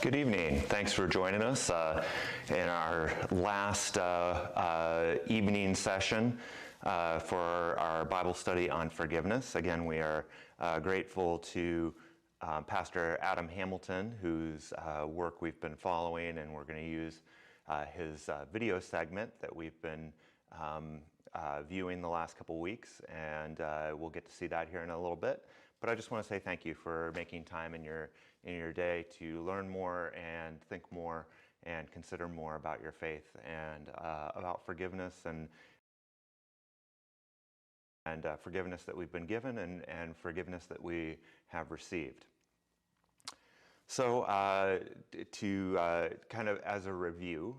Good evening. Thanks for joining us in our last evening session for our Bible study on forgiveness. Again, we are grateful to Pastor Adam Hamilton, whose work we've been following, and we're going to use his video segment that we've been viewing the last couple weeks, and we'll get to see that here in a little bit. But I just want to say thank you for making time in your day to learn more and think more and consider more about your faith and about forgiveness and forgiveness that we've been given and forgiveness that we have received. So to kind of as a review,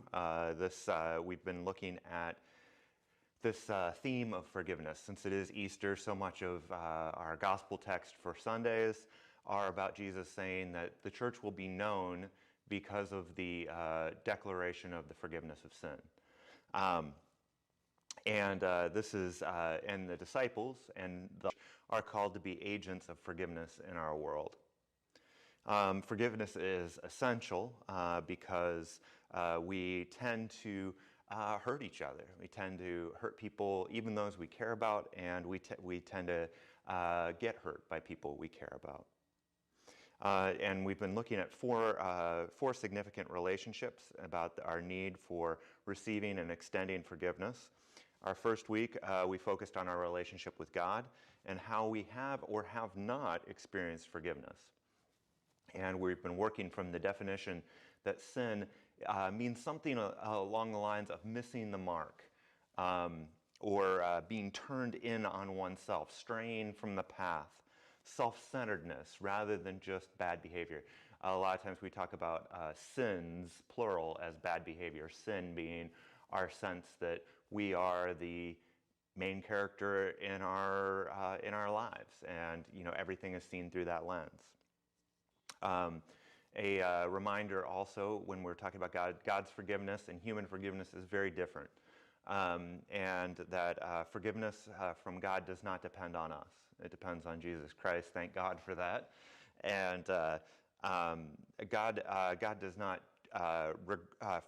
we've been looking at this theme of forgiveness. Since it is Easter, so much of our gospel text for Sundays are about Jesus saying that the church will be known because of the declaration of the forgiveness of sin. And the disciples are called to be agents of forgiveness in our world. Forgiveness is essential because we tend to hurt each other. We tend to hurt people, even those we care about, and we tend to get hurt by people we care about. And we've been looking at four significant relationships about our need for receiving and extending forgiveness. Our first week, we focused on our relationship with God and how we have or have not experienced forgiveness. And we've been working from the definition that sin means something along the lines of missing the mark, or being turned in on oneself, straying from the path, self-centeredness rather than just bad behavior. A lot of times we talk about sins, plural, as bad behavior, sin being our sense that we are the main character in our lives, and everything is seen through that lens. A reminder also, when we're talking about God's forgiveness and human forgiveness is very different. And that forgiveness from God does not depend on us. It depends on Jesus Christ. Thank God for that. And God does not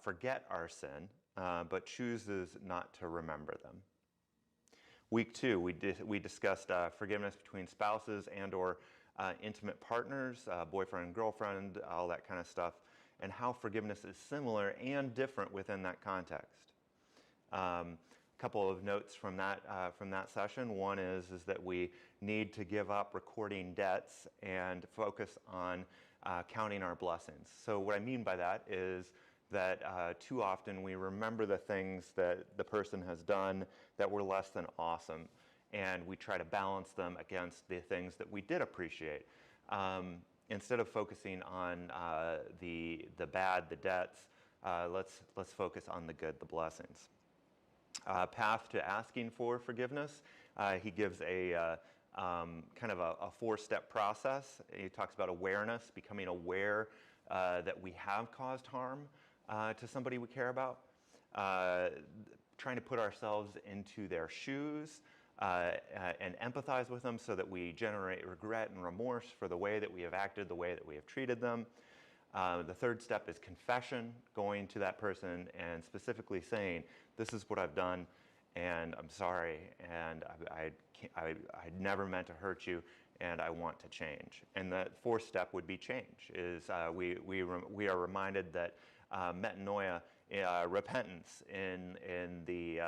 forget our sin, but chooses not to remember them. Week 2, we discussed forgiveness between spouses and or intimate partners, boyfriend and girlfriend, all that kind of stuff, and how forgiveness is similar and different within that context. A couple of notes from that session. One is that we need to give up recording debts and focus on counting our blessings. So what I mean by that is that too often we remember the things that the person has done that were less than awesome, and we try to balance them against the things that we did appreciate. instead of focusing on the bad, the debts, let's focus on the good, the blessings. Path to asking for forgiveness. He gives a kind of a four-step process. He talks about awareness, becoming aware that we have caused harm to somebody we care about, trying to put ourselves into their shoes and empathize with them so that we generate regret and remorse for the way that we have acted, the way that we have treated them. The third step is confession, going to that person and specifically saying, this is what I've done, and I'm sorry, and I never meant to hurt you, and I want to change. And the fourth step would be change, is we are reminded that metanoia, repentance in the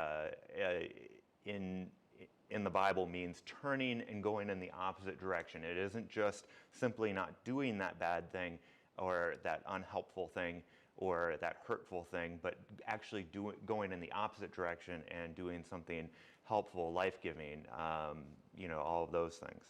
Bible means turning and going in the opposite direction. It isn't just simply not doing that bad thing or that unhelpful thing or that hurtful thing, but actually going in the opposite direction and doing something helpful, life-giving, all of those things.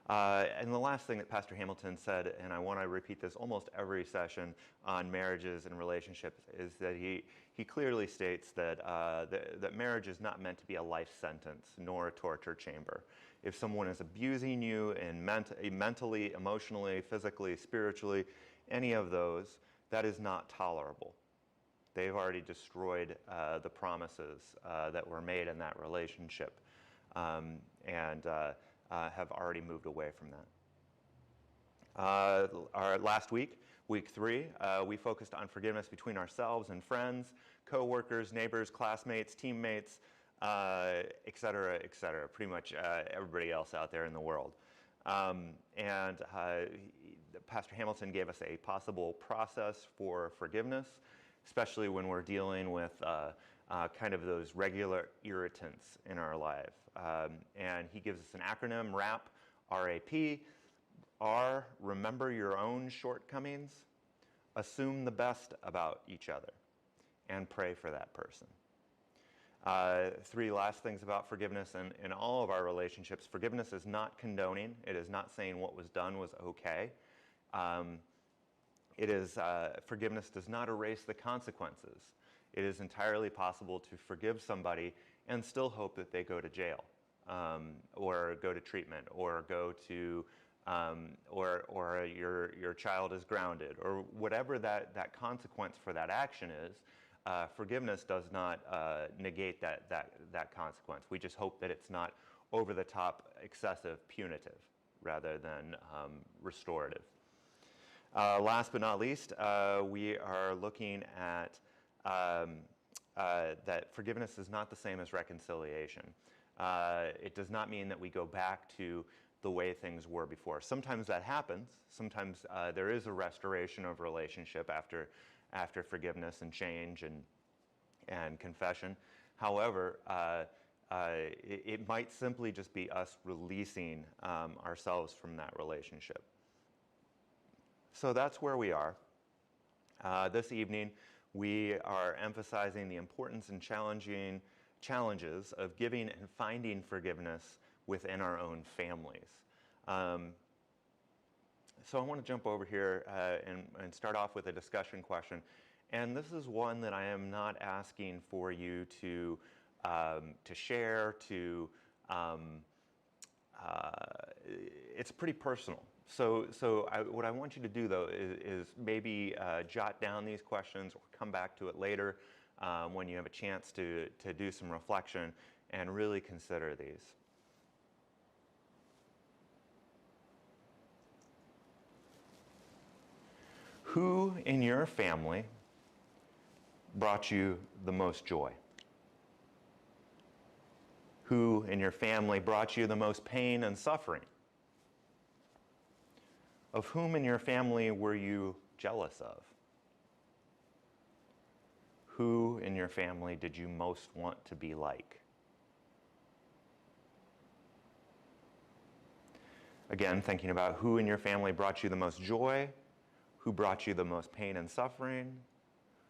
And the last thing that Pastor Hamilton said, and I want to repeat this almost every session on marriages and relationships, is that he clearly states that, that marriage is not meant to be a life sentence nor a torture chamber. If someone is abusing you in mentally, emotionally, physically, spiritually, any of those, that is not tolerable. They've already destroyed the promises that were made in that relationship and have already moved away from that. Our last week, week 3, we focused on forgiveness between ourselves and friends, co-workers, neighbors, classmates, teammates, et cetera, pretty much everybody else out there in the world. And Pastor Hamilton gave us a possible process for forgiveness, especially when we're dealing with kind of those regular irritants in our life. And he gives us an acronym, RAP, R-A-P. R, remember your own shortcomings, assume the best about each other, and pray for that person. 3 last things about forgiveness in all of our relationships. Forgiveness is not condoning. It is not saying what was done was okay. Forgiveness does not erase the consequences. It is entirely possible to forgive somebody and still hope that they go to jail, or go to treatment, or go to, or your child is grounded, or whatever that consequence for that action is. Forgiveness does not negate that consequence. We just hope that it's not over the top, excessive, punitive, rather than restorative. Last but not least, we are looking at that forgiveness is not the same as reconciliation. It does not mean that we go back to the way things were before. Sometimes that happens. Sometimes there is a restoration of relationship after forgiveness and change and confession. However, it might simply just be us releasing ourselves from that relationship. So that's where we are. This evening, we are emphasizing the importance and challenges of giving and finding forgiveness within our own families. So I want to jump over here and start off with a discussion question. And this is one that I am not asking for you to share, it's pretty personal. So what I want you to do, though, is maybe jot down these questions or come back to it later when you have a chance to do some reflection and really consider these. Who in your family brought you the most joy? Who in your family brought you the most pain and suffering? Of whom in your family were you jealous of? Who in your family did you most want to be like? Again, thinking about who in your family brought you the most joy, who brought you the most pain and suffering,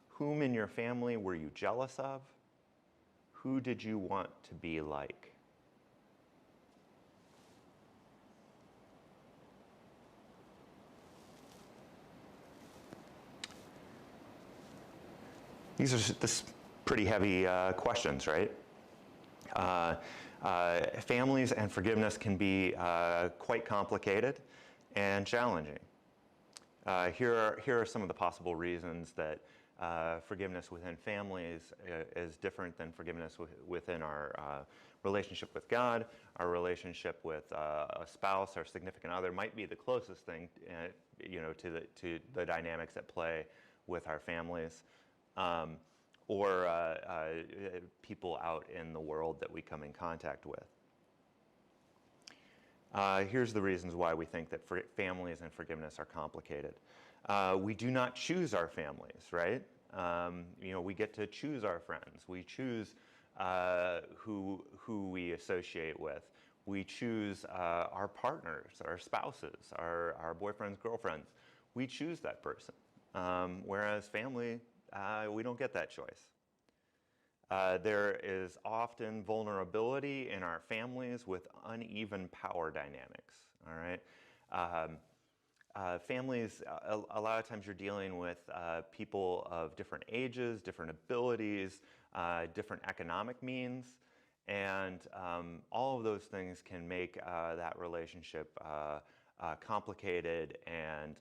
whom in your family were you jealous of, who did you want to be like? These are pretty heavy questions, right? Families and forgiveness can be quite complicated and challenging. Here are some of the possible reasons that forgiveness within families is different than forgiveness within our relationship with God. Our relationship with a spouse or significant other might be the closest thing, to the dynamics at play with our families, or people out in the world that we come in contact with. Here's the reasons why we think that families and forgiveness are complicated. We do not choose our families, right? We get to choose our friends. We choose who we associate with. We choose our partners, our spouses, our boyfriends, girlfriends. We choose that person. Whereas family, we don't get that choice. There is often vulnerability in our families with uneven power dynamics, all right? Families, a lot of times you're dealing with people of different ages, different abilities, different economic means, and all of those things can make that relationship complicated and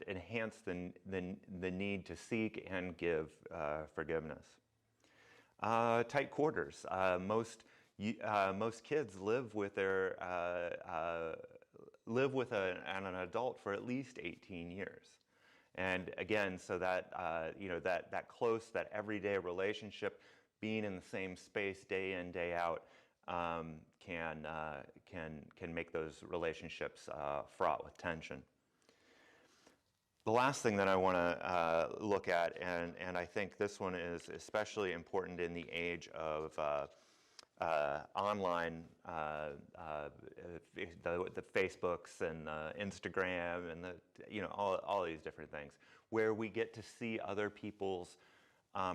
enhance the need to seek and give forgiveness. Tight quarters. Most kids live with an adult for at least 18 years, and again, so that that close, that everyday relationship, being in the same space day in, day out, can make those relationships fraught with tension. The last thing that I want to look at, and I think this one is especially important in the age of online, the Facebooks and Instagram and all these different things, where we get to see other people's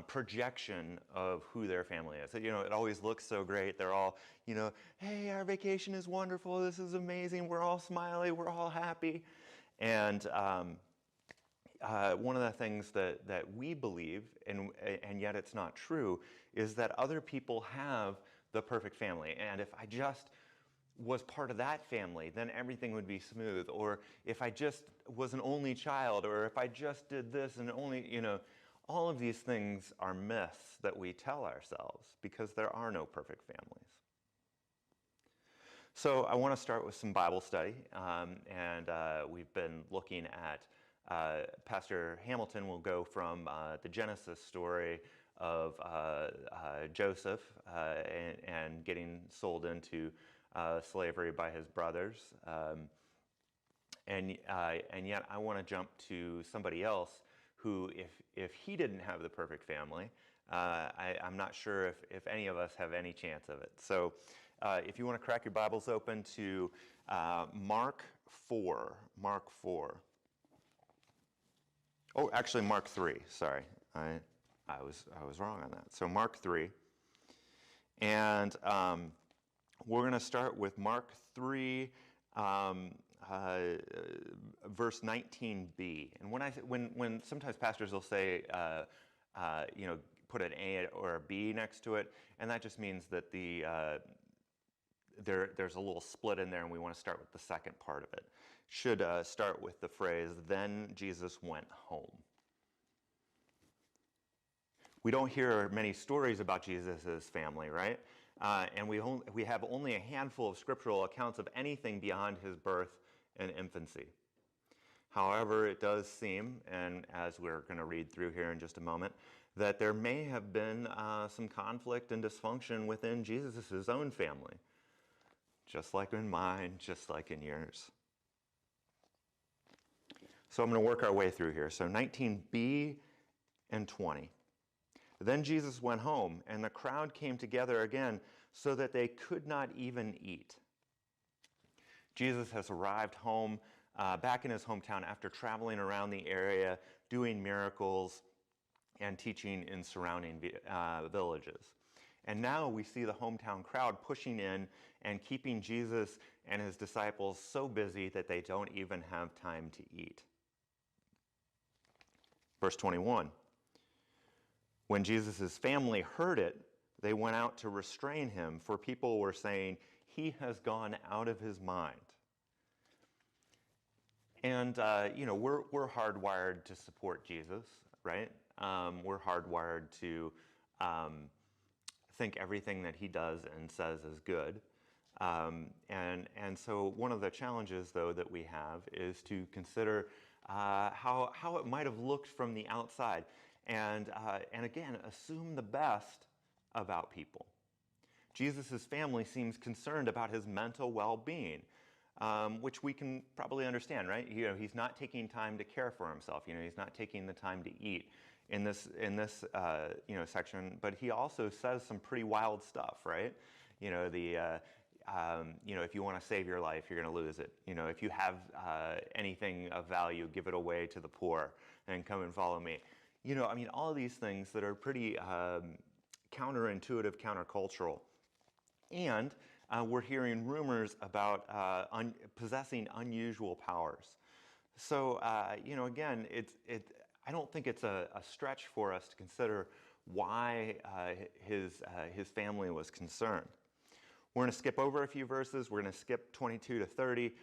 projection of who their family is. It always looks so great. They're all, hey, our vacation is wonderful. This is amazing. We're all smiley. We're all happy. And one of the things that we believe, and yet it's not true, is that other people have the perfect family. And if I just was part of that family, then everything would be smooth. Or if I just was an only child, or if I just did this and only, all of these things are myths that we tell ourselves because there are no perfect families. So I want to start with some Bible study, and we've been looking at Pastor Hamilton will go from the Genesis story of Joseph and getting sold into slavery by his brothers, and yet I want to jump to somebody else who, if he didn't have the perfect family, I'm not sure if any of us have any chance of it. So if you want to crack your Bibles open to Mark 4. Oh, actually, Mark 3. Sorry, I was wrong on that. So Mark 3, and we're going to start with Mark 3, verse 19b. And when sometimes pastors will say, put an A or a B next to it, and that just means that there's a little split in there, and we want to start with the second part of it. Should start with the phrase, "Then Jesus went home." We don't hear many stories about Jesus' family, right? And we have only a handful of scriptural accounts of anything beyond his birth and infancy. However, it does seem, and as we're going to read through here in just a moment, that there may have been some conflict and dysfunction within Jesus' own family, just like in mine, just like in yours. So I'm going to work our way through here. So 19b and 20. Then Jesus went home, and the crowd came together again so that they could not even eat. Jesus has arrived home, back in his hometown, after traveling around the area, doing miracles, and teaching in surrounding villages. And now we see the hometown crowd pushing in and keeping Jesus and his disciples so busy that they don't even have time to eat. Verse 21. When Jesus' family heard it, they went out to restrain him, for people were saying, "He has gone out of his mind." And, we're hardwired to support Jesus, right? We're hardwired to think everything that he does and says is good. And so one of the challenges, though, that we have is to consider how it might have looked from the outside. And again, assume the best about people. Jesus' family seems concerned about his mental well-being, which we can probably understand, right? He's not taking time to care for himself. He's not taking the time to eat in this section. But he also says some pretty wild stuff, right? If you want to save your life, you're going to lose it. If you have anything of value, give it away to the poor and come and follow me. All of these things that are pretty counterintuitive, countercultural. And we're hearing rumors about possessing unusual powers. So, again, I don't think it's a stretch for us to consider why his family was concerned. We're going to skip over a few verses. We're going to skip 22 to 30.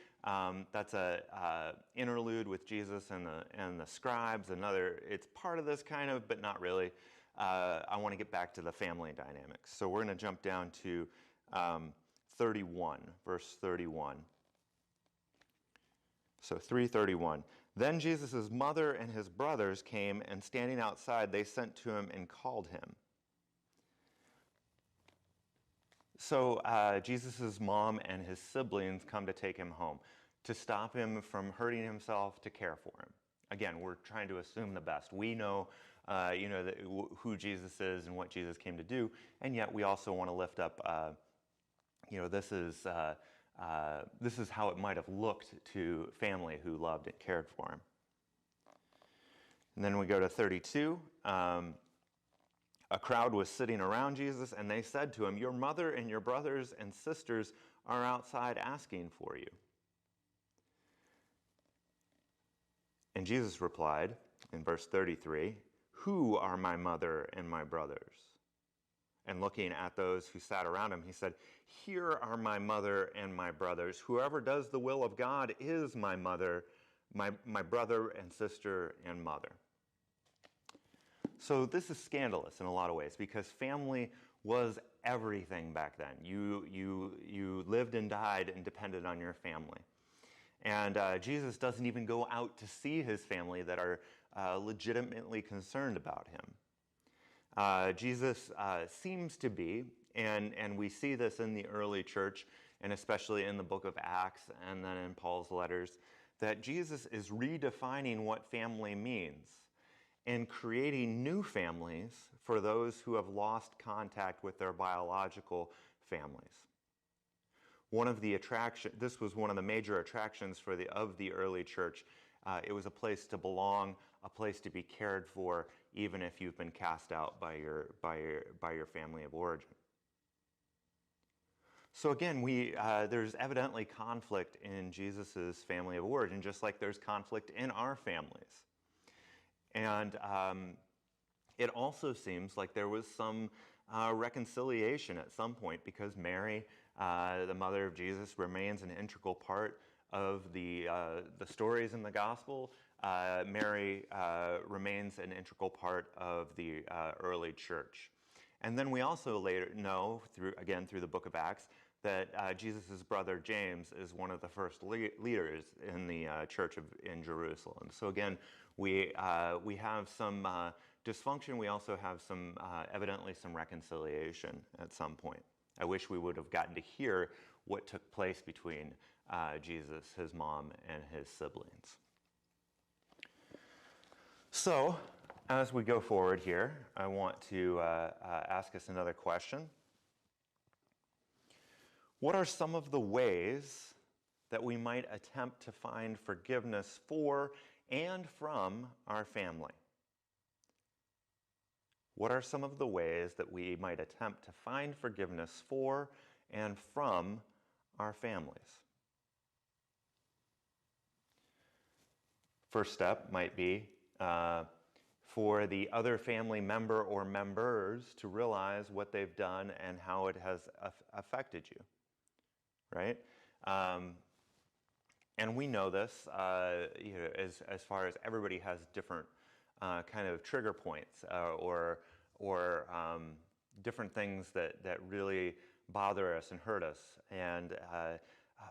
That's a interlude with Jesus and the scribes. It's part of this kind of, but not really. I want to get back to the family dynamics. So we're going to jump down to 31, verse 31. So 3:31. Then Jesus' mother and his brothers came, and standing outside, they sent to him and called him. So Jesus' mom and his siblings come to take him home, to stop him from hurting himself, to care for him. Again, we're trying to assume the best. We know, who Jesus is and what Jesus came to do, and yet we also want to lift up, this is how it might have looked to family who loved and cared for him. And then we go to 32. A crowd was sitting around Jesus, and they said to him, "Your mother and your brothers and sisters are outside asking for you." And Jesus replied in verse 33, "Who are my mother and my brothers?" And looking at those who sat around him, he said, "Here are my mother and my brothers. Whoever does the will of God is my mother, my brother and sister and mother." So this is scandalous in a lot of ways, because family was everything back then. You lived and died and depended on your family. And Jesus doesn't even go out to see his family that are legitimately concerned about him. Jesus seems to be, and we see this in the early church, and especially in the book of Acts and then in Paul's letters, that Jesus is redefining what family means and creating new families for those who have lost contact with their biological families. This was one of the major attractions of the early church. It was a place to belong, a place to be cared for, even if you've been cast out by your family of origin. So again, there's evidently conflict in Jesus' family of origin, just like there's conflict in our families. And it also seems like there was some reconciliation at some point, because Mary, the mother of Jesus, remains an integral part of the stories in the gospel. Mary remains an integral part of the early church. And then we also later know, through the book of Acts, that Jesus' brother James is one of the first leaders in the church in Jerusalem. So again, we have some dysfunction. We also have evidently some reconciliation at some point. I wish we would have gotten to hear what took place between Jesus, his mom, and his siblings. So, as we go forward here, I want to ask us another question. What are some of the ways that we might attempt to find forgiveness for and from our family? What are some of the ways that we might attempt to find forgiveness for and from our families? First step might be for the other family member or members to realize what they've done and how it has affected you, right? And we know this, as far as everybody has different kind of trigger points or different things that really bother us and hurt us. And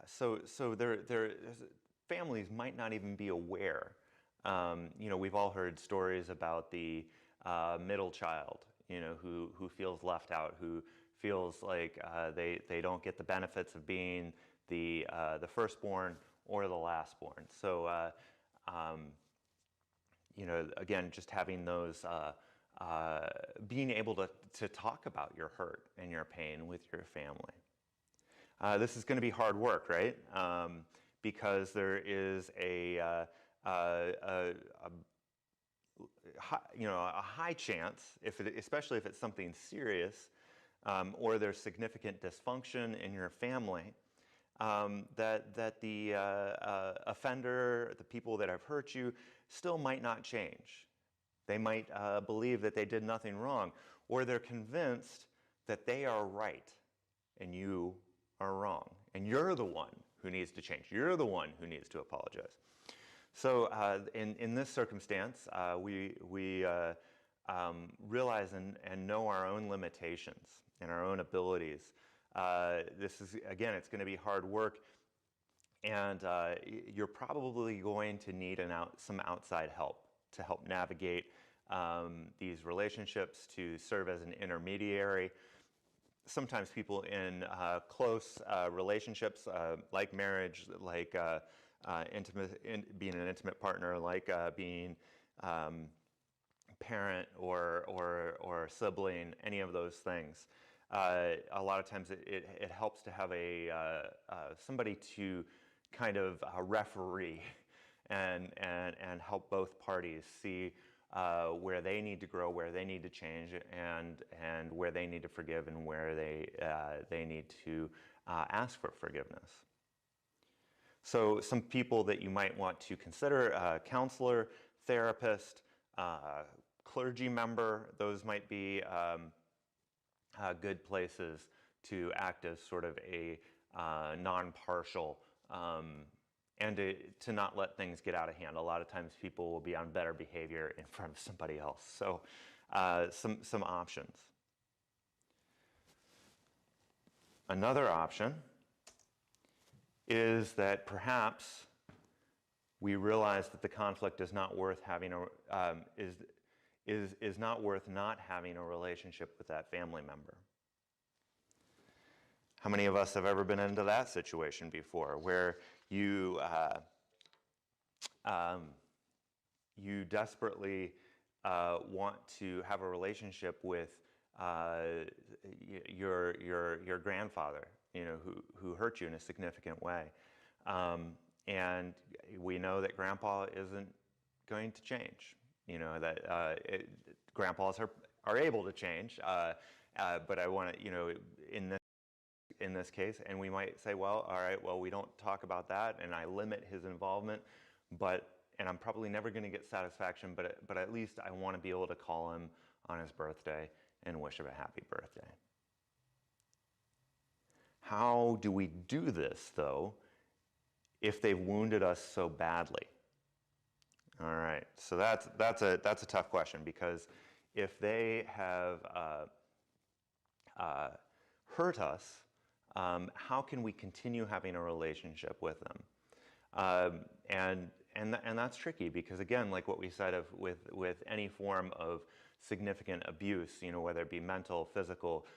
so families might not even be aware. We've all heard stories about the middle child, who feels left out, who feels like they don't get the benefits of being the firstborn or the lastborn. So, again, just having those, being able to talk about your hurt and your pain with your family. This is going to be hard work, right? Because there is a high chance, especially if it's something serious, or there's significant dysfunction in your family, that the offender, the people that have hurt you, still might not change. They might believe that they did nothing wrong, or they're convinced that they are right and you are wrong, and you're the one who needs to change. You're the one who needs to apologize. So in this circumstance, we realize and know our own limitations and our own abilities. This is, again, it's going to be hard work, and you're probably going to need some outside help to help navigate these relationships, to serve as an intermediary. Sometimes people in close relationships, like marriage, like being an intimate partner, like being parent or sibling, any of those things. A lot of times it helps to have somebody to kind of referee and help both parties see where they need to grow, where they need to change, and where they need to forgive, and where they need to ask for forgiveness. So some people that you might want to consider: counselor, therapist, clergy member. Those might be good places to act as sort of a non-partial and to not let things get out of hand. A lot of times people will be on better behavior in front of somebody else. So some options. Another option is that perhaps we realize that the conflict is not worth having is not worth not having a relationship with that family member. How many of us have ever been into that situation before, where you desperately want to have a relationship with your grandfather, who hurt you in a significant way, and we know that Grandpa isn't going to change. That grandpas are able to change, but I want to, in this case, and we might say, well, all right, well, we don't talk about that, and I limit his involvement, and I'm probably never going to get satisfaction, but at least I want to be able to call him on his birthday and wish him a happy birthday. How do we do this, though, if they've wounded us so badly? All right, so that's a tough question, because if they have hurt us, how can we continue having a relationship with them? And that's tricky, because again, like what we said with any form of significant abuse, whether it be mental, physical,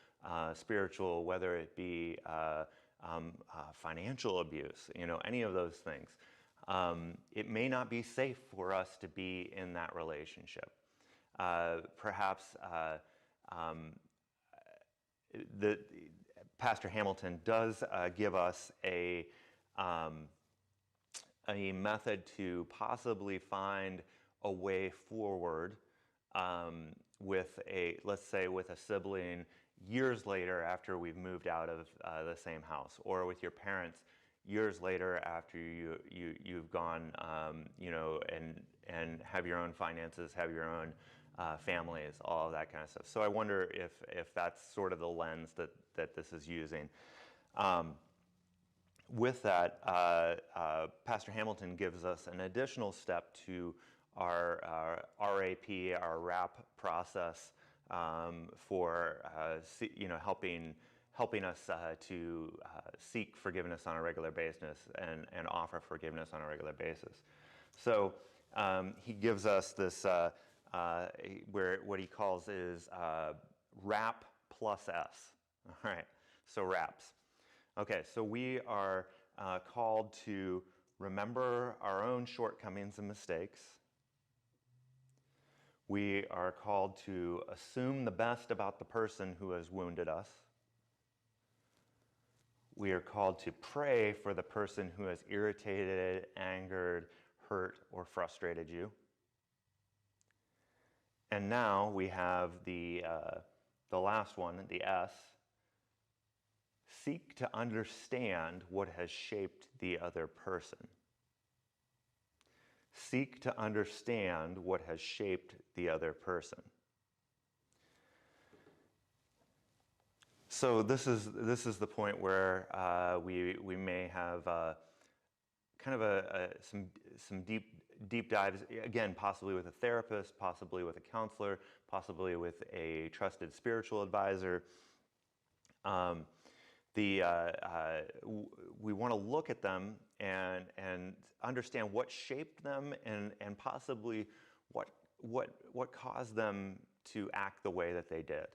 spiritual, whether it be financial abuse, any of those things. It may not be safe for us to be in that relationship. Perhaps Pastor Hamilton does give us a method to possibly find a way forward with let's say with a sibling years later after we've moved out of the same house, or with your parents years later after you've gone, and have your own finances, have your own families, all of that kind of stuff. So I wonder if that's sort of the lens that this is using. With that, Pastor Hamilton gives us an additional step to our RAP, our RAP process for helping us to seek forgiveness on a regular basis and offer forgiveness on a regular basis. So he gives us this where what he calls is RAP plus S. All right, so RAPs. Okay, so we are called to remember our own shortcomings and mistakes. We are called to assume the best about the person who has wounded us. We are called to pray for the person who has irritated, angered, hurt, or frustrated you. And now we have the last one, the S. Seek to understand what has shaped the other person. Seek to understand what has shaped the other person. So this is the point where we may have kind of some deep dives, again, possibly with a therapist, possibly with a counselor, possibly with a trusted spiritual advisor. We want to look at them and understand what shaped them and possibly what caused them to act the way that they did.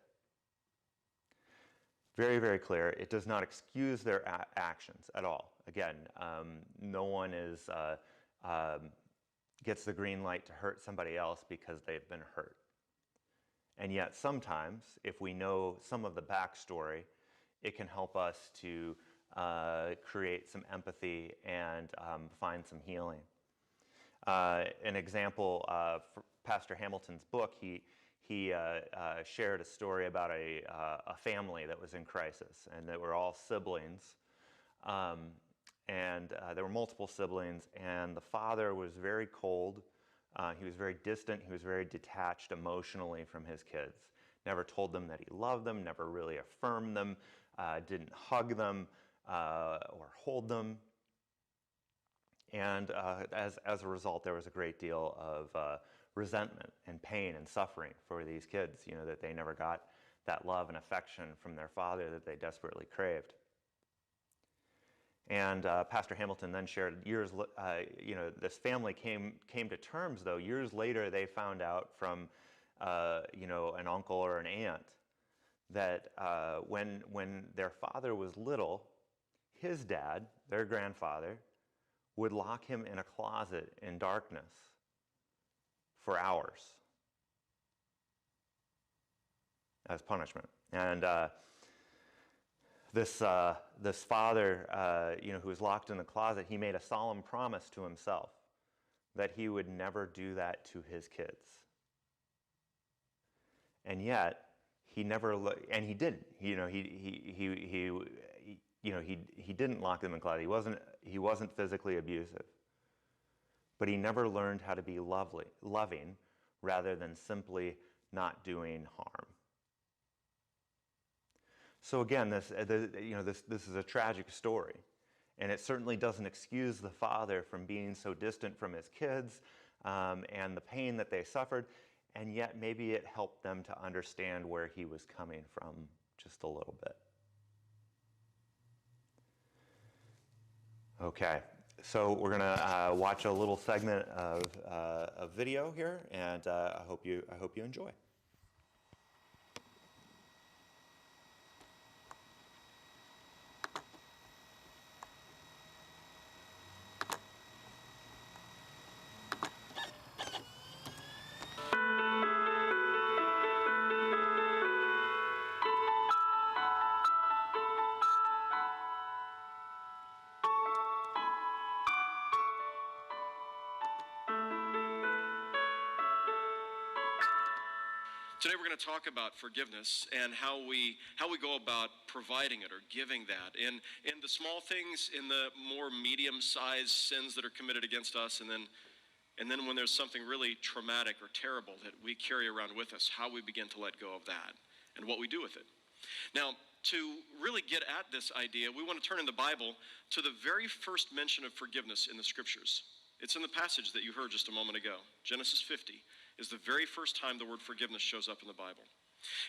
Very, very clear. It does not excuse their actions at all. Again, no one gets the green light to hurt somebody else because they've been hurt. And yet sometimes, if we know some of the backstory, it can help us to create some empathy and find some healing. An example, for Pastor Hamilton's book, he shared a story about a family that was in crisis, and they were all siblings. And there were multiple siblings, and the father was very cold. He was very distant. He was very detached emotionally from his kids. Never told them that he loved them, never really affirmed them, didn't hug them or hold them. And as a result, there was a great deal of resentment and pain and suffering for these kids, that they never got that love and affection from their father that they desperately craved. And Pastor Hamilton then shared this family came to terms, though. Years later, they found out from, an uncle or an aunt that when their father was little, his dad, their grandfather, would lock him in a closet in darkness for hours as punishment. And this father, who was locked in the closet, he made a solemn promise to himself that he would never do that to his kids. And yet, he never, and he didn't. He didn't lock them in the closet. He wasn't physically abusive. But he never learned how to be loving, rather than simply not doing harm. So again, this is a tragic story, and it certainly doesn't excuse the father from being so distant from his kids and the pain that they suffered, and yet maybe it helped them to understand where he was coming from just a little bit. Okay, so we're gonna watch a little segment of a video here, and I hope you enjoy. Today we're going to talk about forgiveness and how we go about providing it or giving that in the small things, in the more medium-sized sins that are committed against us, and then And then when there's something really traumatic or terrible that we carry around with us, how we begin to let go of that and what we do with it. Now, to really get at this idea, we want to turn in the Bible to the very first mention of forgiveness in the scriptures. It's in the passage that you heard just a moment ago. Genesis 50 is the very first time the word forgiveness shows up in the Bible.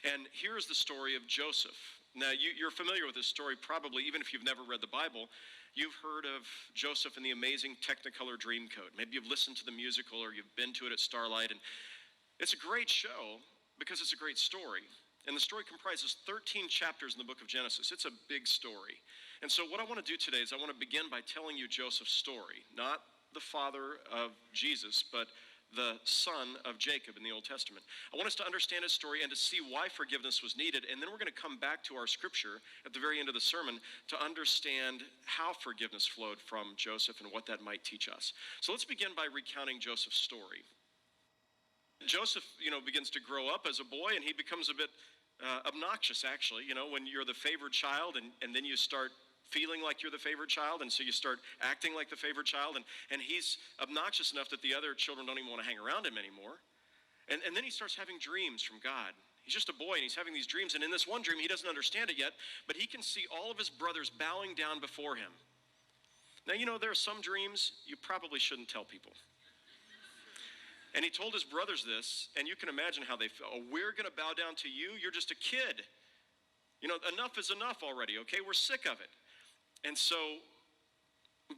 And here's the story of Joseph. Now, you're familiar with this story probably, even if you've never read the Bible. You've heard of Joseph and the amazing Technicolor Dreamcoat. Maybe you've listened to the musical or you've been to it at Starlight. And it's a great show because it's a great story. And the story comprises 13 chapters in the book of Genesis. It's a big story. And so what I want to do today is I want to begin by telling you Joseph's story, not the father of Jesus, but the son of Jacob in the Old Testament. I want us to understand his story and to see why forgiveness was needed, and then we're going to come back to our scripture at the very end of the sermon to understand how forgiveness flowed from Joseph and what that might teach us. So let's begin by recounting Joseph's story. Joseph, begins to grow up as a boy, and he becomes a bit obnoxious, actually, when you're the favored child, and then you start feeling like you're the favored child, and so you start acting like the favored child, and he's obnoxious enough that the other children don't even want to hang around him anymore. And then he starts having dreams from God. He's just a boy, and he's having these dreams, and in this one dream, he doesn't understand it yet, but he can see all of his brothers bowing down before him. Now, there are some dreams you probably shouldn't tell people. And he told his brothers this, and you can imagine how they felt. Oh, we're going to bow down to you? You're just a kid. Enough is enough already, okay? We're sick of it. And so,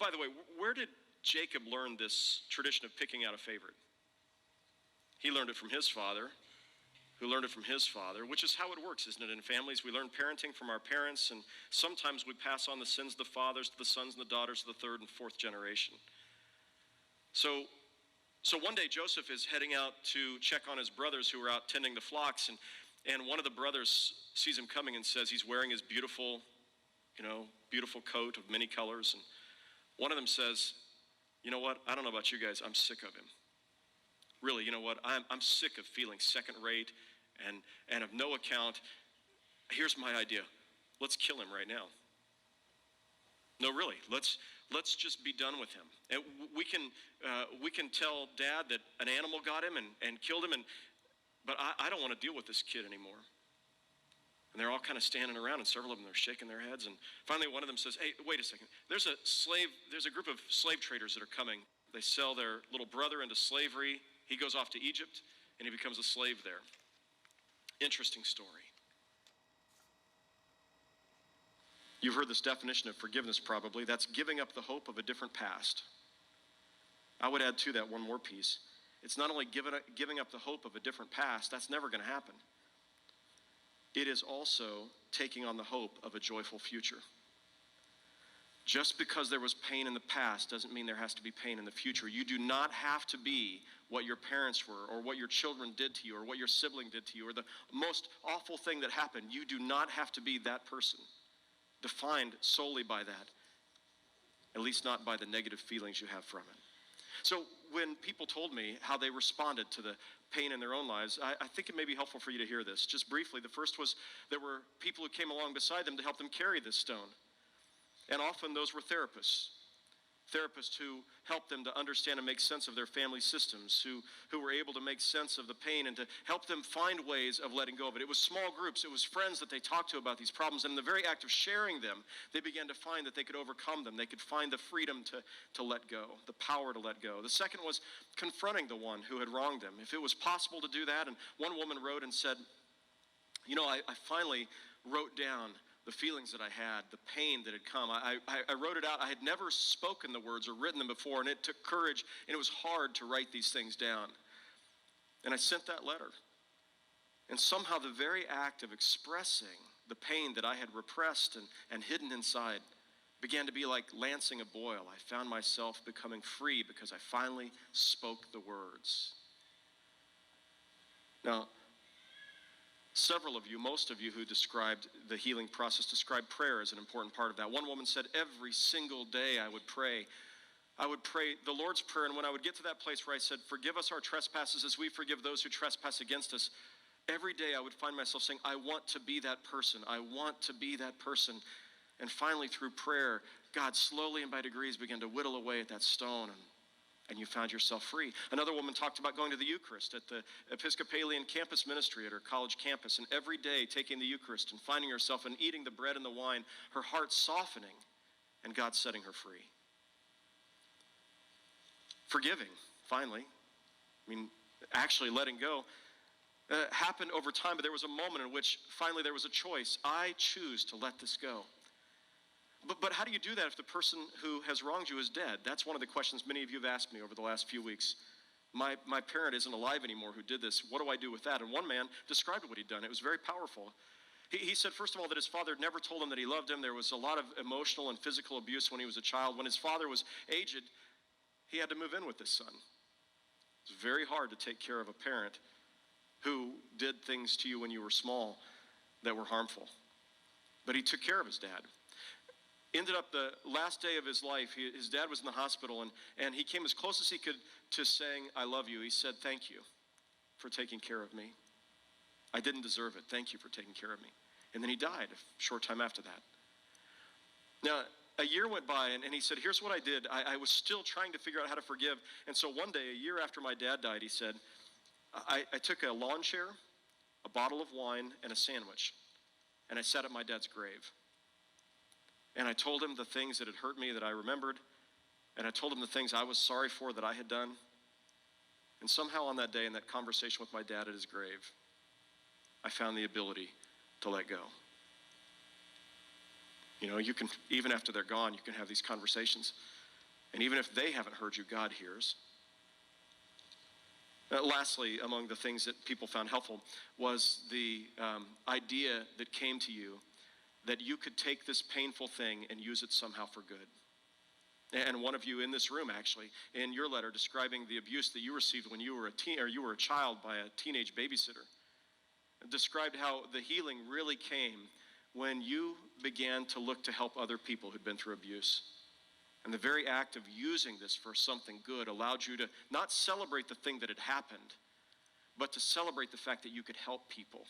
by the way, where did Jacob learn this tradition of picking out a favorite? He learned it from his father, who learned it from his father, which is how it works, isn't it? In families, we learn parenting from our parents, and sometimes we pass on the sins of the fathers to the sons and the daughters of the third and fourth generation. So one day Joseph is heading out to check on his brothers who are out tending the flocks, and one of the brothers sees him coming and says he's wearing his beautiful coat of many colors. And one of them says, you know what, I don't know about you guys, I'm sick of him. Really, you know what, I'm sick of feeling second rate and of no account. Here's my idea. Let's kill him right now. No, really, let's just be done with him. And we can tell Dad that an animal got him and killed him, but I don't want to deal with this kid anymore. And they're all kind of standing around, and several of them are shaking their heads. And finally, one of them says, hey, wait a second. There's a group of slave traders that are coming. They sell their little brother into slavery. He goes off to Egypt, and he becomes a slave there. Interesting story. You've heard this definition of forgiveness probably. That's giving up the hope of a different past. I would add to that one more piece. It's not only giving up the hope of a different past. That's never going to happen. It is also taking on the hope of a joyful future. Just because there was pain in the past doesn't mean there has to be pain in the future. You do not have to be what your parents were, or what your children did to you, or what your sibling did to you, or the most awful thing that happened. You do not have to be that person, defined solely by that, at least not by the negative feelings you have from it. So when people told me how they responded to the pain in their own lives, I think it may be helpful for you to hear this. Just briefly, the first was there were people who came along beside them to help them carry this stone. And often those were therapists who helped them to understand and make sense of their family systems, who were able to make sense of the pain and to help them find ways of letting go of it. It was small groups. It was friends that they talked to about these problems. And in the very act of sharing them, they began to find that they could overcome them. They could find the freedom to let go, the power to let go. The second was confronting the one who had wronged them. If it was possible to do that, and one woman wrote and said, I finally wrote down the feelings that I had, the pain that had come. I wrote it out. I had never spoken the words or written them before, and it took courage, and it was hard to write these things down. And I sent that letter. And somehow the very act of expressing the pain that I had repressed and hidden inside began to be like lancing a boil. I found myself becoming free because I finally spoke the words. Now, several of you, most of you who described the healing process, described prayer as an important part of that. One woman said, every single day I would pray the Lord's Prayer, and when I would get to that place where I said, forgive us our trespasses as we forgive those who trespass against us, every day I would find myself saying, I want to be that person. I want to be that person. And finally, through prayer, God slowly and by degrees began to whittle away at that stone. And and you found yourself free. Another woman talked about going to the Eucharist at the Episcopalian campus ministry at her college campus, and every day taking the Eucharist and finding herself and eating the bread and the wine, her heart softening, and God setting her free. Forgiving, finally, actually letting go, happened over time, but there was a moment in which finally there was a choice. I choose to let this go. But how do you do that if the person who has wronged you is dead? That's one of the questions many of you have asked me over the last few weeks. My parent isn't alive anymore who did this. What do I do with that? And one man described what he'd done. It was very powerful. He said, first of all, that his father had never told him that he loved him. There was a lot of emotional and physical abuse when he was a child. When his father was aged, he had to move in with his son. It's very hard to take care of a parent who did things to you when you were small that were harmful. But he took care of his dad. Ended up the last day of his life, his dad was in the hospital, and he came as close as he could to saying, I love you. He said, thank you for taking care of me. I didn't deserve it. Thank you for taking care of me. And then he died a short time after that. Now, a year went by, and he said, here's what I did. I was still trying to figure out how to forgive. And so one day, a year after my dad died, he said, I took a lawn chair, a bottle of wine, and a sandwich, and I sat at my dad's grave. And I told him the things that had hurt me that I remembered, and I told him the things I was sorry for that I had done. And somehow on that day, in that conversation with my dad at his grave, I found the ability to let go. You know, you can, even after they're gone, you can have these conversations. And even if they haven't heard you, God hears. Lastly, among the things that people found helpful was the idea that came to you that you could take this painful thing and use it somehow for good. And one of you in this room, actually, in your letter describing the abuse that you received when you were a child by a teenage babysitter, described how the healing really came when you began to look to help other people who'd been through abuse. And the very act of using this for something good allowed you to not celebrate the thing that had happened, but to celebrate the fact that you could help people.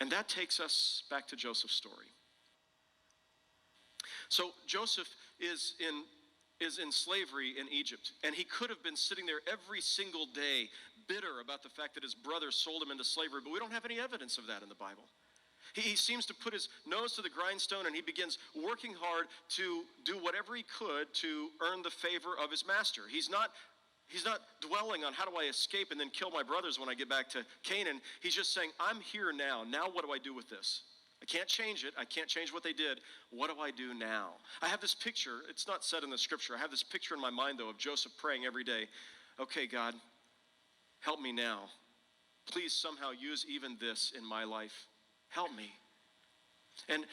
And that takes us back to Joseph's story. So Joseph is in slavery in Egypt, and he could have been sitting there every single day bitter about the fact that his brothers sold him into slavery, but we don't have any evidence of that in the Bible. He seems to put his nose to the grindstone, and he begins working hard to do whatever he could to earn the favor of his master. He's not dwelling on how do I escape and then kill my brothers when I get back to Canaan. He's just saying, I'm here now. Now what do I do with this? I can't change it. I can't change what they did. What do I do now? I have this picture. It's not said in the scripture. I have this picture in my mind, though, of Joseph praying every day. Okay, God, help me now. Please somehow use even this in my life. Help me. And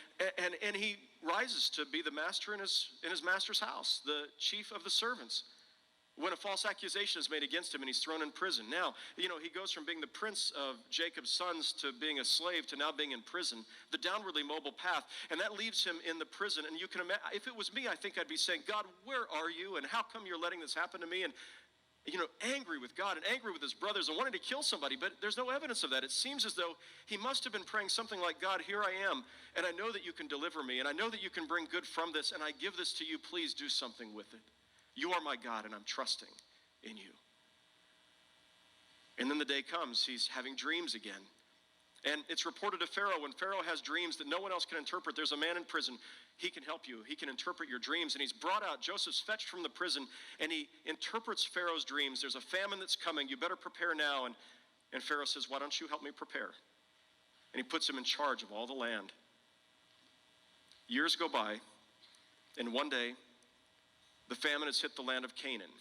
he rises to be the master in his master's house, the chief of the servants. When a false accusation is made against him and he's thrown in prison. Now, he goes from being the prince of Jacob's sons to being a slave to now being in prison, the downwardly mobile path. And that leaves him in the prison. And you can imagine, if it was me, I think I'd be saying, God, where are you? And how come you're letting this happen to me? And, angry with God and angry with his brothers and wanting to kill somebody. But there's no evidence of that. It seems as though he must have been praying something like, God, here I am. And I know that you can deliver me. And I know that you can bring good from this. And I give this to you. Please do something with it. You are my God, and I'm trusting in you. And then the day comes, he's having dreams again. And it's reported to Pharaoh, when Pharaoh has dreams that no one else can interpret, there's a man in prison, he can help you. He can interpret your dreams. And he's brought out, Joseph's fetched from the prison, and he interprets Pharaoh's dreams. There's a famine that's coming. You better prepare now. And Pharaoh says, why don't you help me prepare? And he puts him in charge of all the land. Years go by, and one day, the famine has hit the land of Canaan.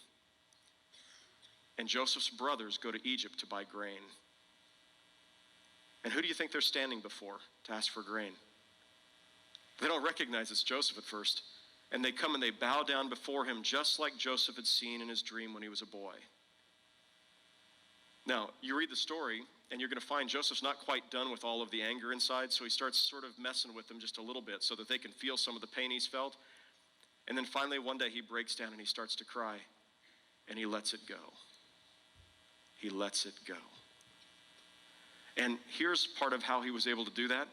And Joseph's brothers go to Egypt to buy grain. And who do you think they're standing before to ask for grain? They don't recognize it's Joseph at first. And they come and they bow down before him just like Joseph had seen in his dream when he was a boy. Now, you read the story and you're going to find Joseph's not quite done with all of the anger inside, so he starts sort of messing with them just a little bit so that they can feel some of the pain he's felt. And then finally one day he breaks down and he starts to cry and he lets it go. He lets it go. And here's part of how he was able to do that,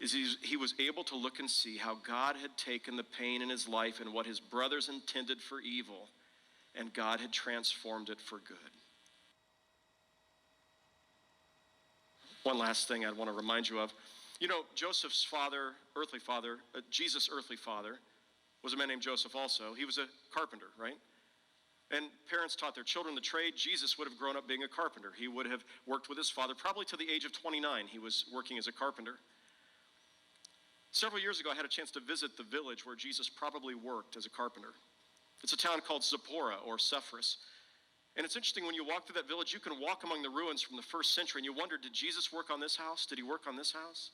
is he was able to look and see how God had taken the pain in his life and what his brothers intended for evil and God had transformed it for good. One last thing I want to remind you of. You know, Joseph's father, earthly father, Jesus' earthly father, was a man named Joseph also. He was a carpenter, right? And parents taught their children the trade. Jesus would have grown up being a carpenter. He would have worked with his father probably to the age of 29. He was working as a carpenter. Several years ago, I had a chance to visit the village where Jesus probably worked as a carpenter. It's a town called Zipporah or Sepphoris. And it's interesting, when you walk through that village, you can walk among the ruins from the first century, and you wonder, did Jesus work on this house? Did he work on this house?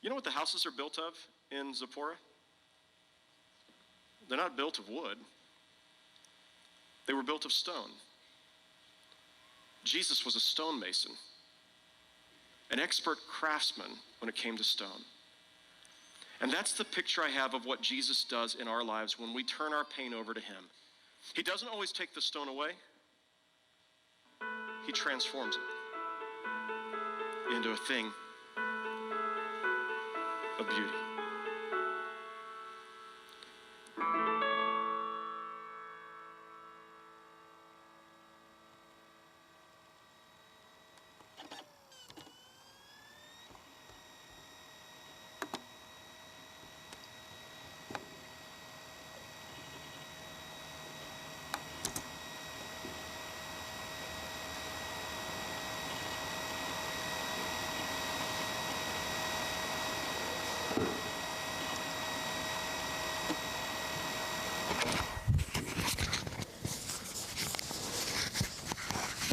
You know what the houses are built of in Zipporah? They're not built of wood. They were built of stone. Jesus was a stonemason, an expert craftsman when it came to stone. And that's the picture I have of what Jesus does in our lives when we turn our pain over to him. He doesn't always take the stone away. He transforms it into a thing of beauty.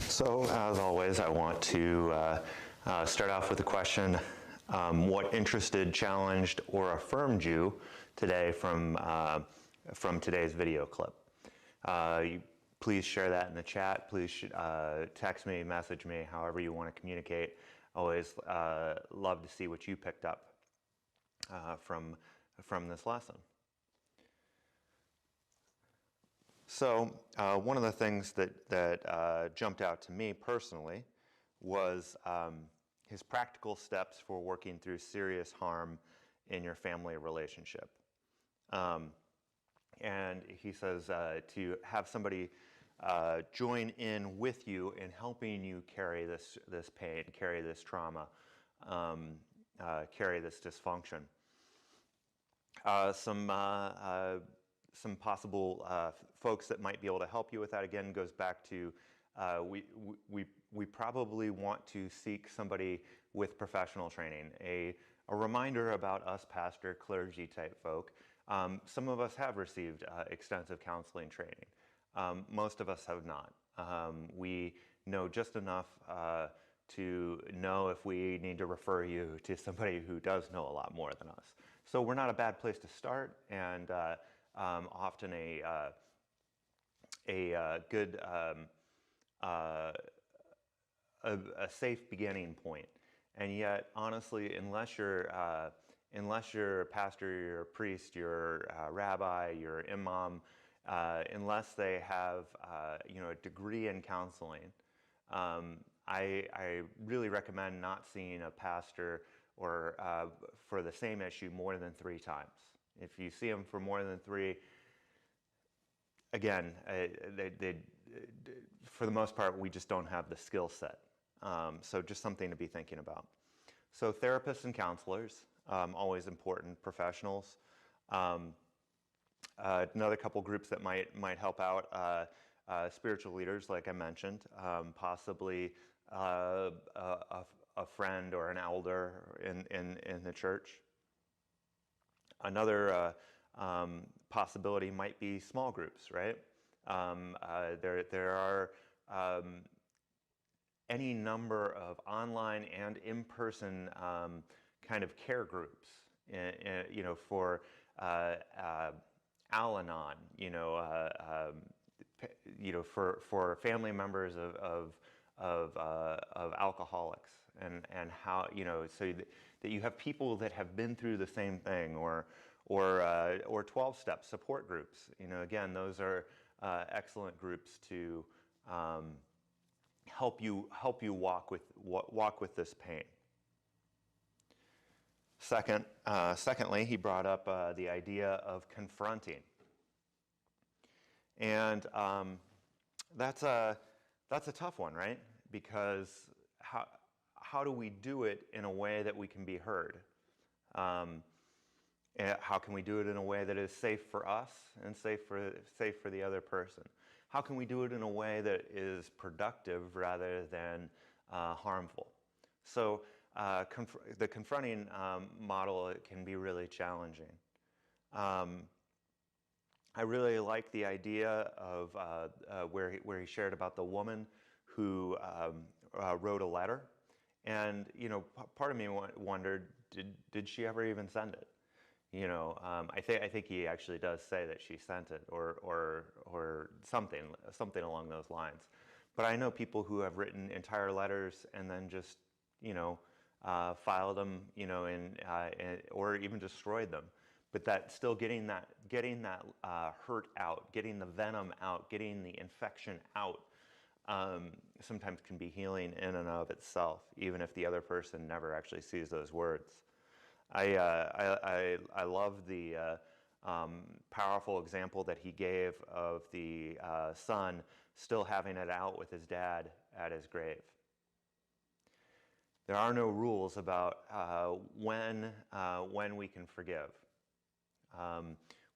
So, as always, I want to start off with a question. What interested, challenged, or affirmed you today from today's video clip? Please share that in the chat. Please text me, message me, however you want to communicate. Always love to see what you picked up from this lesson. So one of the things that jumped out to me personally was his practical steps for working through serious harm in your family relationship. And he says to have somebody join in with you in helping you carry this pain, carry this trauma, carry this dysfunction. Some possible folks that might be able to help you with that, again, goes back to we probably want to seek somebody with professional training. A reminder about us pastor, clergy type folk. Some of us have received extensive counseling training. Most of us have not. We know just enough to know if we need to refer you to somebody who does know a lot more than us. So we're not a bad place to start, and often a good, a safe beginning point. And yet, honestly, unless you're a pastor, you're a priest, you're a rabbi, you're an imam, unless they have a degree in counseling, I really recommend not seeing a pastor or for the same issue more than 3 times. If you see them for more than 3, again, for the most part, we just don't have the skill set. So just something to be thinking about. So therapists and counselors, always important professionals. Another couple groups that might help out, spiritual leaders, like I mentioned, possibly a friend or an elder in the church. Another possibility might be small groups, right? There are any number of online and in-person kind of care groups, for Al-Anon, for family members of alcoholics, and how, so that you have people that have been through the same thing, or 12-step support groups. Again, those are excellent groups to help you walk with this pain. Secondly, he brought up the idea of confronting. And that's a tough one, right? Because how do we do it in a way that we can be heard? And how can we do it in a way that is safe for us and safe for the other person? How can we do it in a way that is productive rather than harmful? So the confronting model can be really challenging. I really like the idea of where he shared about the woman who wrote a letter, and part of me wondered, did she ever even send it? I think he actually does say that she sent it, or something along those lines. But I know people who have written entire letters and then just filed them, or even destroyed them. But that still getting that hurt out, getting the venom out, getting the infection out, sometimes can be healing in and of itself, even if the other person never actually sees those words. I love the powerful example that he gave of the son still having it out with his dad at his grave. There are no rules about when we can forgive.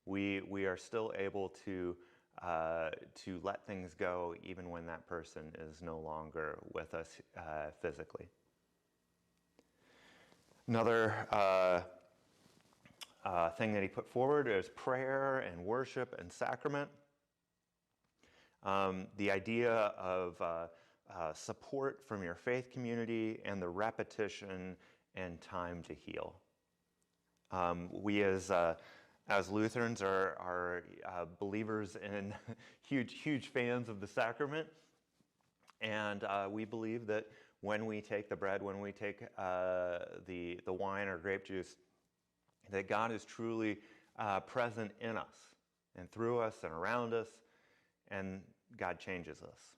We are still able to let things go even when that person is no longer with us physically. Another thing that he put forward is prayer and worship and sacrament. The idea of support from your faith community and the repetition and time to heal. We as Lutherans are believers in huge fans of the sacrament, and we believe that when we take the bread, when we take the wine or grape juice, that God is truly present in us and through us and around us, and God changes us.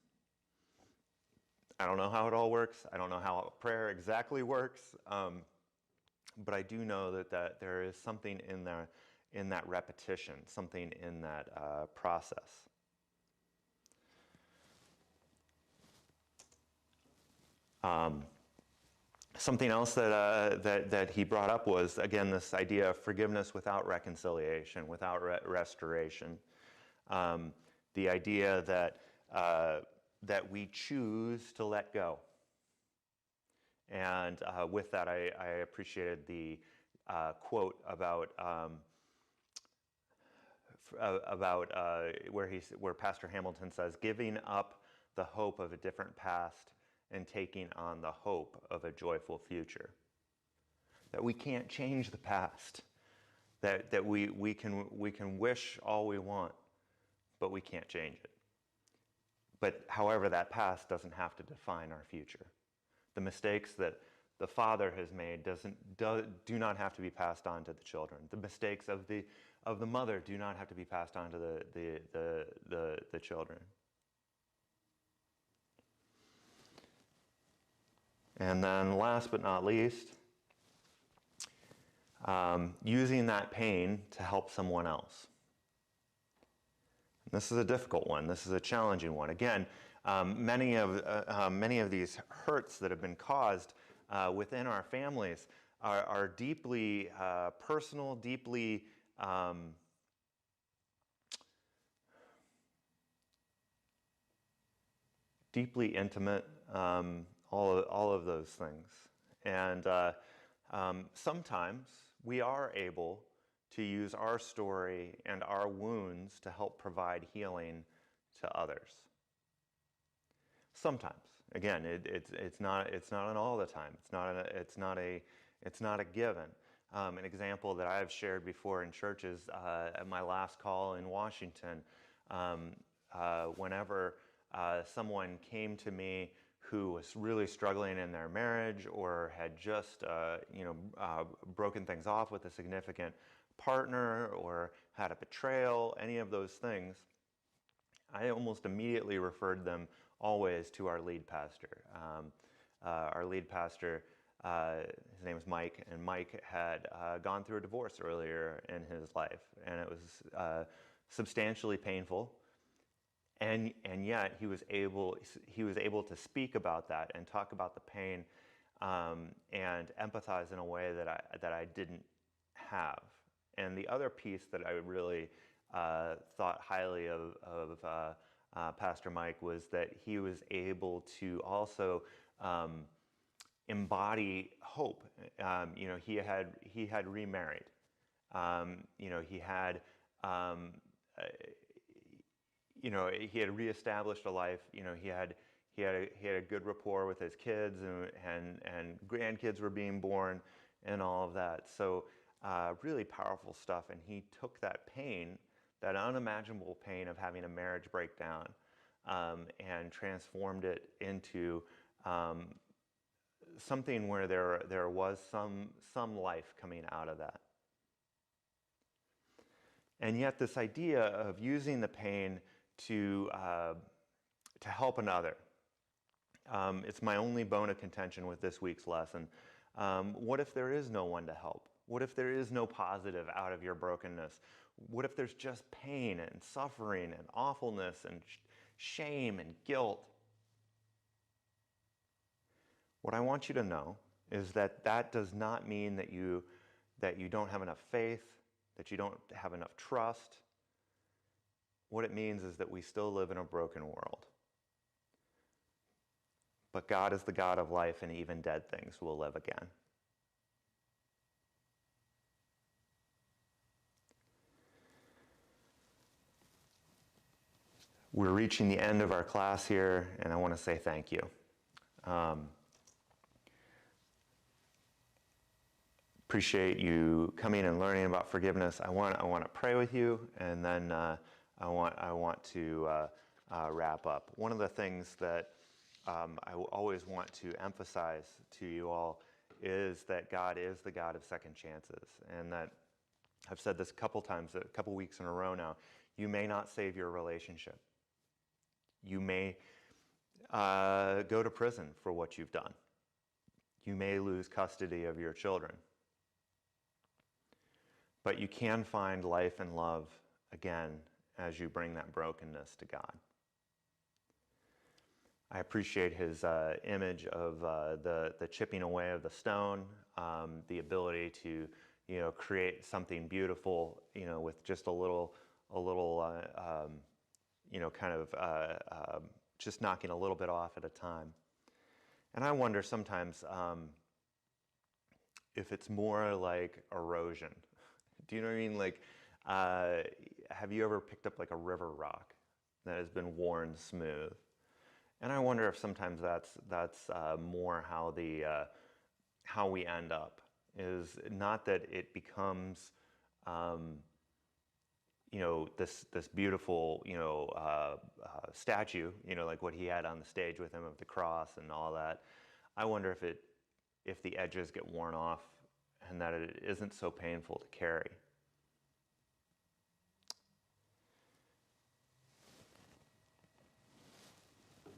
I don't know how it all works. I don't know how prayer exactly works, but I do know that there is something in that repetition, something in that process. Something else that he brought up was, again, this idea of forgiveness without reconciliation, without restoration. The idea that we choose to let go. And with that, I appreciated the quote about where Pastor Hamilton says, "Giving up the hope of a different past and taking on the hope of a joyful future." That we can't change the past. That we can wish all we want, but we can't change it. But however, that past doesn't have to define our future. The mistakes that the father has made do not have to be passed on to the children. The mistakes of the mother do not have to be passed on to the children. And then last but not least, using that pain to help someone else. This is a difficult one. This is a challenging one. Again, many of these hurts that have been caused within our families are deeply personal, deeply intimate, all of those things. And sometimes we are able to use our story and our wounds to help provide healing to others. Sometimes, again, it's not an all the time. It's not a given. An example that I've shared before in churches at my last call in Washington, whenever someone came to me who was really struggling in their marriage or had just broken things off with a significant partner or had a betrayal, any of those things, I almost immediately referred them always to our lead pastor. Our lead pastor, his name is Mike, and Mike had gone through a divorce earlier in his life, and it was substantially painful. And yet he was able to speak about that and talk about the pain, and empathize in a way that I didn't have. And the other piece that I really thought highly of Pastor Mike was that he was able to also embody hope. He had remarried. He had he had reestablished a life. He had a good rapport with his kids, and grandkids were being born, and all of that. So really powerful stuff. And he took that pain, that unimaginable pain of having a marriage break down, and transformed it into something where there was some life coming out of that. And yet this idea of using the pain to help another, it's my only bone of contention with this week's lesson. What if there is no one to help? What if there is no positive out of your brokenness? What if there's just pain and suffering and awfulness and shame and guilt? What I want you to know is that does not mean that you don't have enough faith, that you don't have enough trust. What it means is that we still live in a broken world. But God is the God of life, and even dead things will live again. We're reaching the end of our class here, and I want to say thank you. Appreciate you coming and learning about forgiveness. I want to pray with you, and then I want to wrap up. One of the things that I always want to emphasize to you all is that God is the God of second chances, and that I've said this a couple weeks in a row now. You may not save your relationship. You may go to prison for what you've done. You may lose custody of your children. But you can find life and love again as you bring that brokenness to God. I appreciate his image of the chipping away of the stone, the ability to create something beautiful with just a little just knocking a little bit off at a time. And I wonder sometimes if it's more like erosion. Do you know what I mean? Like, have you ever picked up like a river rock that has been worn smooth? And I wonder if sometimes that's more how we end up. Is not that it becomes this beautiful statue, like what he had on the stage with him of the cross and all that. I wonder if the edges get worn off, and that it isn't so painful to carry.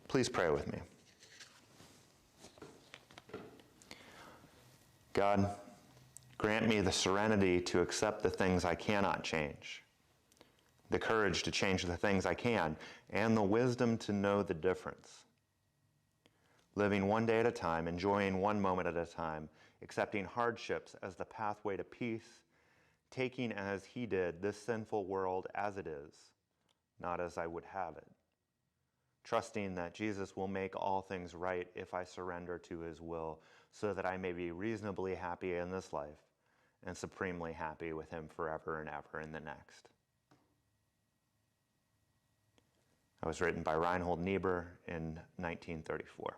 Please pray with me. God, grant me the serenity to accept the things I cannot change, the courage to change the things I can, and the wisdom to know the difference. Living one day at a time, enjoying one moment at a time, accepting hardships as the pathway to peace, taking as he did this sinful world as it is, not as I would have it. Trusting that Jesus will make all things right if I surrender to his will, so that I may be reasonably happy in this life and supremely happy with him forever and ever in the next. It was written by Reinhold Niebuhr in 1934.